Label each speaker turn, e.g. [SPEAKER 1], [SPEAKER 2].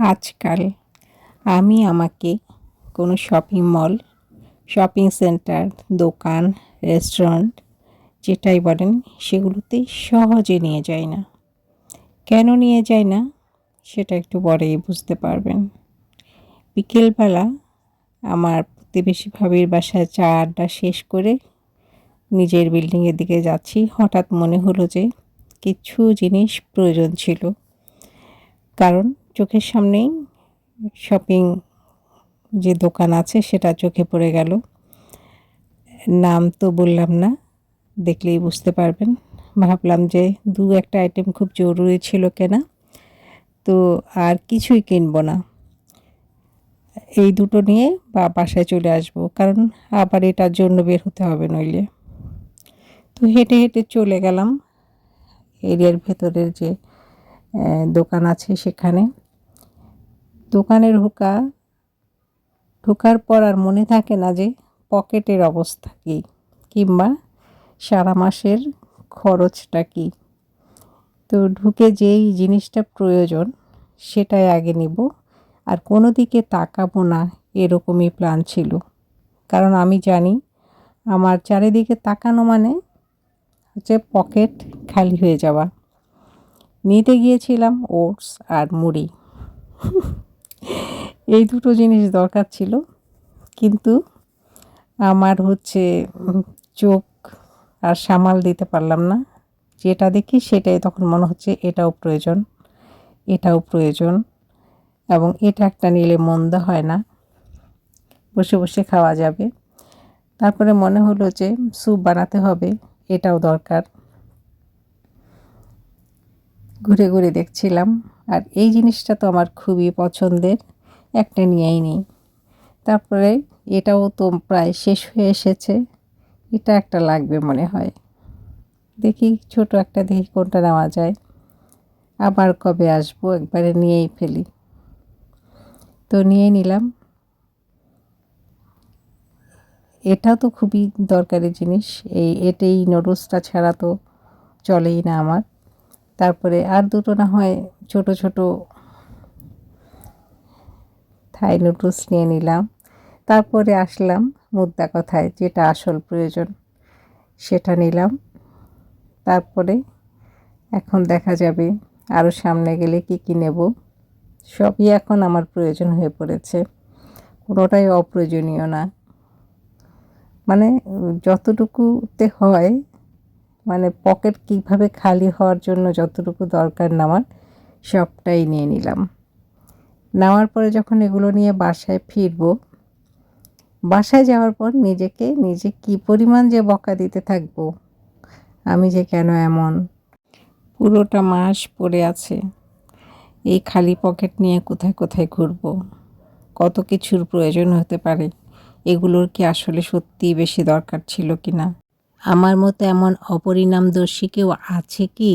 [SPEAKER 1] আজকাল আমি আমাকে কোনো শপিং মল, শপিং সেন্টার, দোকান, রেস্টুরেন্ট যেটাই বলেন সেগুলোতে সহজে নিয়ে যাই না। কেন নিয়ে যাই না সেটা একটু পরেই বুঝতে পারবেন। বিকেলবেলা আমার প্রতিবেশী ভাবির বাসায় চা আড্ডা শেষ করে নিজের বিল্ডিংয়ের দিকে যাচ্ছি। হঠাৎ মনে হলো যে কিছু জিনিস প্রয়োজন ছিল, কারণ চোখের সামনেই শপিং যে দোকান আছে সেটা চোখে পড়ে গেল। নাম তো বললাম না, দেখলেই বুঝতে পারবেন। ভাবলাম যে দু একটা আইটেম খুব জরুরি ছিল কেনা, তো আর কিছুই কিনবো না, এই দুটো নিয়ে বাসায় চলে আসবো, কারণ আবার এটার জন্য বের হতে হবে নইলে। তো হেঁটে হেঁটে চলে গেলাম এরিয়ার ভেতরের যে দোকান আছে সেখানে। দোকানে ঢোকার পর আর মনে থাকে না যে পকেটের অবস্থা কী, কিংবা সারা মাসের খরচটা কী। তো ঢুকে যেই জিনিসটা প্রয়োজন সেটাই আগে নিব, আর কোনো দিকে তাকাবো না এরকমই প্ল্যান ছিল। কারণ আমি জানি আমার চারিদিকে তাকানো মানে হচ্ছে পকেট খালি হয়ে যাওয়া। নিতে গিয়েছিলাম ওটস আর মুড়ি। এই দুটো জিনিস দরকার ছিল, কিন্তু আমার চোখ আর সামাল দিতে পারলাম না। যেটা দেখি সেটাই তখন মনে হচ্ছে এটাও প্রয়োজন, এটাও প্রয়োজন, এবং এটা একটা নিলে মন্দ হয় না, বসে বসে খাওয়া যাবে। তারপরে মনে হলো যে স্যুপ বানাতে হবে, এটাও দরকার। ঘুরে ঘুরে দেখছিলাম, আর এই জিনিসটা তো আমার খুবই পছন্দের, একটা নিয়েই নিই। তারপরে এটাও তো প্রায় শেষ হয়ে এসেছে, এটা একটা লাগবে মনে হয়। দেখি ছোট একটা, দেখি কোনটা নেওয়া যায়। আবার কবে আসবো, একবারে নিয়েই ফেলি। তো নিয়ে নিলাম। এটাও তো খুবই দরকারি জিনিস, এটাই নুডলসটা ছাড়া তো চলেই না আমার। তারপরে আর দুটো না হয় ছোট ছোট থাই নুডলস নিয়ে নিলাম। তারপরে আসলাম মুদ্রা কথায়, যেটা আসল প্রয়োজন সেটা নিলাম। তারপরে এখন দেখা যাবে আরও সামনে গেলে কি কি নেব। সবই এখন আমার প্রয়োজন হয়ে পড়েছে, কোনোটাই অপ্রয়োজনীয় না। মানে যতটুকুতে হয়, মানে পকেট কীভাবে খালি হওয়ার জন্য যতটুকু দরকার নেওয়ার সবটাই নিয়ে নিলাম। নেওয়ার পরে যখন এগুলো নিয়ে বাসায় ফিরবো, বাসায় যাওয়ার পর নিজে কী পরিমাণ যে বকা দিতে থাকবো, আমি যে কেন এমন। পুরোটা মাস পড়ে আছে এই খালি পকেট নিয়ে কোথায় কোথায় ঘুরবো, কত কিছুর প্রয়োজন হতে পারে, এগুলোর কি আসলে সত্যিই বেশি দরকার ছিল কি না। আমার মতো এমন অপরিণামদর্শী কেউ আছে কি